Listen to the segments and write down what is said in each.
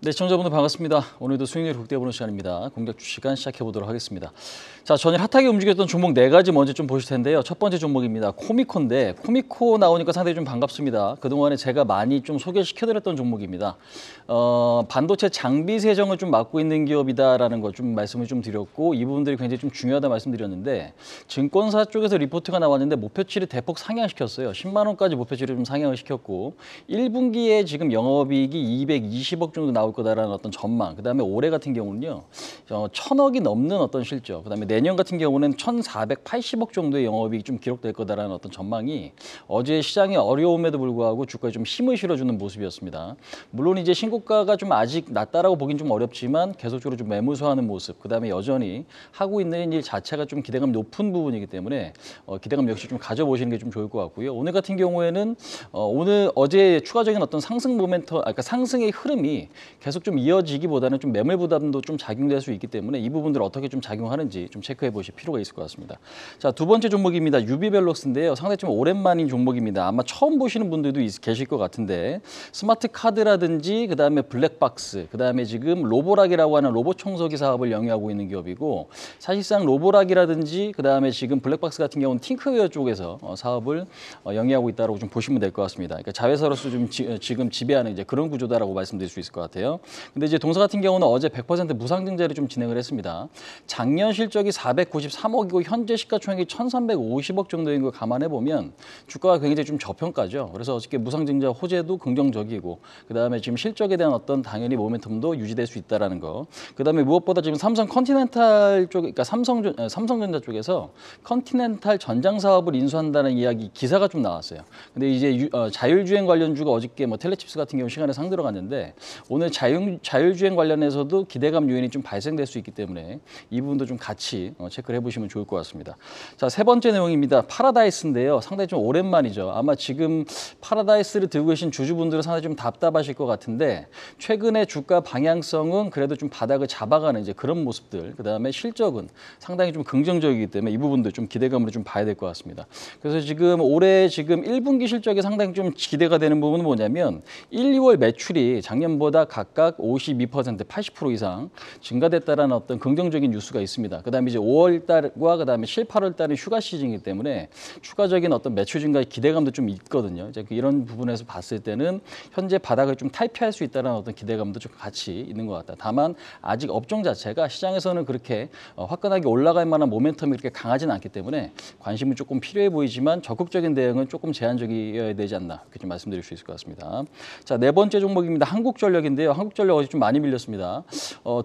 네, 시청자분들 반갑습니다. 오늘도 수익률 극대보는 시간입니다. 공격 주시간 시작해 보도록 하겠습니다. 자, 전일 핫하게 움직였던 종목 네 가지 먼저 좀 보실 텐데요. 첫 번째 종목입니다. 코미코인데 코미코 나오니까 상당히 좀 반갑습니다. 그동안에 제가 많이 좀 소개시켜드렸던 종목입니다. 반도체 장비 세정을 좀 맡고 있는 기업이다라는 거 좀 말씀을 좀 드렸고 이 부분들이 굉장히 좀 중요하다 말씀드렸는데 증권사 쪽에서 리포트가 나왔는데 목표치를 대폭 상향시켰어요. 10만 원까지 목표치를 좀 상향을 시켰고 1분기에 지금 영업이익이 220억 정도 나올 거다라는 어떤 전망. 그다음에 올해 같은 경우는요. 1,000억이 넘는 어떤 실적. 그다음에 내년 같은 경우는 1,480억 정도의 영업이익이 좀 기록될 거다라는 어떤 전망이 어제 시장의 어려움에도 불구하고 주가에 좀 힘을 실어주는 모습이었습니다. 물론 이제 신고가가 좀 아직 낮다라고 보긴 좀 어렵지만 계속적으로 좀 매물소화하는 모습. 그다음에 여전히 하고 있는 일 자체가 좀 기대감 높은 부분이기 때문에 기대감 역시 좀 가져보시는 게 좀 좋을 것 같고요. 오늘 같은 경우에는 어제 추가적인 어떤 상승 모멘텀, 그러니까 상승의 흐름이 계속 좀 이어지기보다는 좀 매물 부담도 좀 작용될 수 있기 때문에 이 부분들을 어떻게 좀 작용하는지 좀 체크해 보실 필요가 있을 것 같습니다. 자, 두 번째 종목입니다. 유비벨록스인데요. 상당히 좀 오랜만인 종목입니다. 아마 처음 보시는 분들도 계실 것 같은데 스마트 카드라든지 그다음에 블랙박스, 그다음에 지금 로보락이라고 하는 로봇 청소기 사업을 영위하고 있는 기업이고 사실상 로보락이라든지 그다음에 지금 블랙박스 같은 경우는 팅크웨어 쪽에서 사업을 영위하고 있다고 좀 보시면 될 것 같습니다. 그러니까 자회사로서 좀 지금 지배하는 이제 그런 구조다라고 말씀드릴 수 있을 것 같아요. 근데 이제 동사 같은 경우는 어제 100% 무상증자를 좀 진행을 했습니다. 작년 실적이 493억이고 현재 시가총액이 1,350억 정도인 걸 감안해 보면 주가가 굉장히 좀 저평가죠. 그래서 어저께 무상증자 호재도 긍정적이고 그다음에 지금 실적에 대한 어떤 당연히 모멘텀도 유지될 수 있다라는 거. 그다음에 무엇보다 지금 삼성 컨티넨탈 쪽, 그러니까 삼성전자 쪽에서 컨티넨탈 전장 사업을 인수한다는 이야기 기사가 좀 나왔어요. 근데 이제 자율주행 관련주가 어저께 뭐 텔레칩스 같은 경우 시간에 상 들어갔는데 오늘 자율주행 관련해서도 기대감 요인이 좀 발생될 수 있기 때문에 이 부분도 좀 같이 체크를 해보시면 좋을 것 같습니다. 자, 세 번째 내용입니다. 파라다이스인데요. 상당히 좀 오랜만이죠. 아마 지금 파라다이스를 들고 계신 주주분들은 상당히 좀 답답하실 것 같은데 최근에 주가 방향성은 그래도 좀 바닥을 잡아가는 이제 그런 모습들. 그다음에 실적은 상당히 좀 긍정적이기 때문에 이 부분도 좀 기대감으로 좀 봐야 될 것 같습니다. 그래서 지금 올해 지금 1분기 실적이 상당히 좀 기대가 되는 부분은 뭐냐면 1, 2월 매출이 작년보다 각각 52%, 80% 이상 증가됐다라는 어떤 긍정적인 뉴스가 있습니다. 그다음에 이제 5월 달과 그다음에 7, 8월 달은 휴가 시즌이기 때문에 추가적인 어떤 매출 증가의 기대감도 좀 있거든요. 이제 이런 부분에서 봤을 때는 현재 바닥을 좀 탈피할 수 있다는 어떤 기대감도 좀 같이 있는 것 같다. 다만 아직 업종 자체가 시장에서는 그렇게 화끈하게 올라갈 만한 모멘텀이 그렇게 강하지는 않기 때문에 관심은 조금 필요해 보이지만 적극적인 대응은 조금 제한적이어야 되지 않나 이렇게 좀 말씀드릴 수 있을 것 같습니다. 자, 네 번째 종목입니다. 한국전력인데요. 한국전력 어제 좀 많이 밀렸습니다.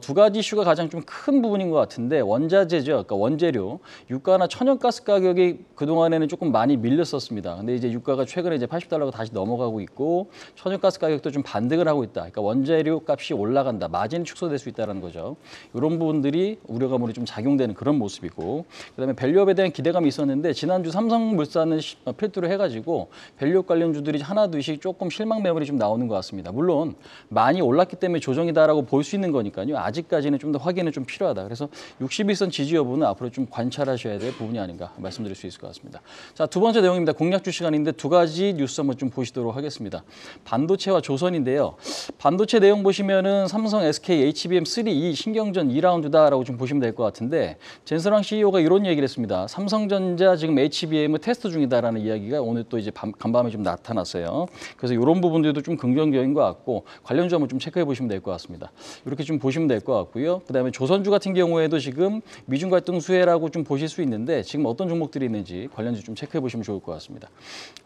두 가지 이슈가 가장 좀 큰 부분인 것 같은데 원자재죠. 그러니까 원재료, 유가나 천연가스 가격이 그동안에는 조금 많이 밀렸었습니다. 근데 이제 유가가 최근에 이제 80달러가 다시 넘어가고 있고 천연가스 가격도 좀 반등을 하고 있다. 그러니까 원재료 값이 올라간다. 마진이 축소될 수 있다는 거죠. 이런 부분들이 우려감으로 좀 작용되는 그런 모습이고 그다음에 밸류업에 대한 기대감이 있었는데 지난주 삼성물산을 필두로 해가지고 밸류업 관련주들이 하나둘씩 조금 실망 매물이 좀 나오는 것 같습니다. 물론 많이 올랐기 때문에 조정이다라고 볼 수 있는 거니까요. 아직까지는 좀 더 확인은 좀 필요하다. 그래서 61선 지지 여부는 앞으로 좀 관찰하셔야 될 부분이 아닌가 말씀드릴 수 있을 것 같습니다. 자, 두 번째 내용입니다. 공략주 시간인데 두 가지 뉴스 한번 좀 보시도록 하겠습니다. 반도체와 조선인데요. 반도체 내용 보시면은 삼성, SK, HBM 3이 신경전 2라운드다라고 좀 보시면 될 것 같은데 젠스랑 CEO가 이런 얘기를 했습니다. 삼성전자 지금 HBM을 테스트 중이다라는 이야기가 오늘 또 이제 간밤에 좀 나타났어요. 그래서 이런 부분들도 좀 긍정적인 것 같고 관련주 한번 좀 체크해 보시면 될 것 같습니다. 이렇게 좀 보시면 될 것 같고요. 그다음에 조선주 같은 경우에도 지금 미중 갈등 수혜라고 좀 보실 수 있는데 지금 어떤 종목들이 있는지 관련주 좀 체크해 보시면 좋을 것 같습니다.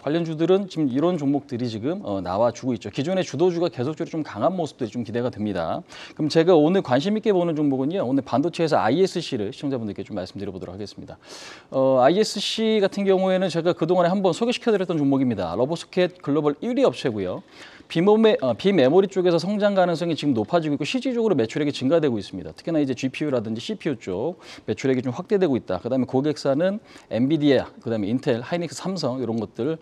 관련주들은 지금 이런 종목들이 지금 나와주고 있죠. 기존의 주도주가 계속적으로 좀 강한 모습들이 좀 기대가 됩니다. 그럼 제가 오늘 관심 있게 보는 종목은요. 오늘 반도체에서 ISC를 시청자분들께 좀 말씀드려 보도록 하겠습니다. ISC 같은 경우에는 제가 그동안에 한번 소개시켜드렸던 종목입니다. 러버소켓 글로벌 1위 업체고요. 비메모리 쪽에서 성장 가능성이 지금 높아지고 있고 실질적으로 매출액이 증가되고 있습니다. 특히나 이제 GPU라든지 CPU 쪽 매출액이 좀 확대되고 있다. 그다음에 고객사는 엔비디아, 그다음에 인텔, 하이닉스, 삼성 이런 것들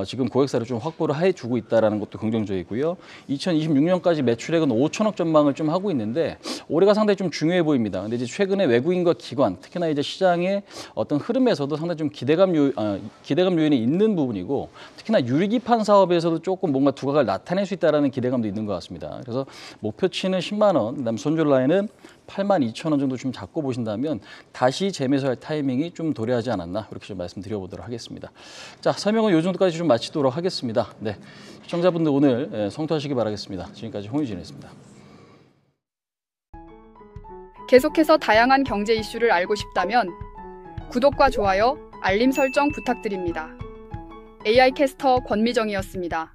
지금 고객사를 좀 확보를 해주고 있다라는 것도 긍정적이고요. 2026년까지 매출액은 5천억 전망을 좀 하고 있는데 올해가 상당히 좀 중요해 보입니다. 근데 이제 최근에 외국인과 기관, 특히나 이제 시장의 어떤 흐름에서도 상당히 좀 기대감 요인이 있는 부분이고 특히나 유리기판 사업에서도 조금 뭔가 두각을 나타내 타낼 수 있다라는 기대감도 있는 것 같습니다. 그래서 목표치는 10만 원, 그다음 손절 라인은 8만 2천 원 정도 좀 잡고 보신다면 다시 재매수할 타이밍이 좀 도래하지 않았나 이렇게 좀 말씀드려보도록 하겠습니다. 자, 설명은 이 정도까지 좀 마치도록 하겠습니다. 네, 시청자분들 오늘 성투하시기 바라겠습니다. 지금까지 홍유진이었습니다. 계속해서 다양한 경제 이슈를 알고 싶다면 구독과 좋아요, 알림 설정 부탁드립니다. AI 캐스터 권미정이었습니다.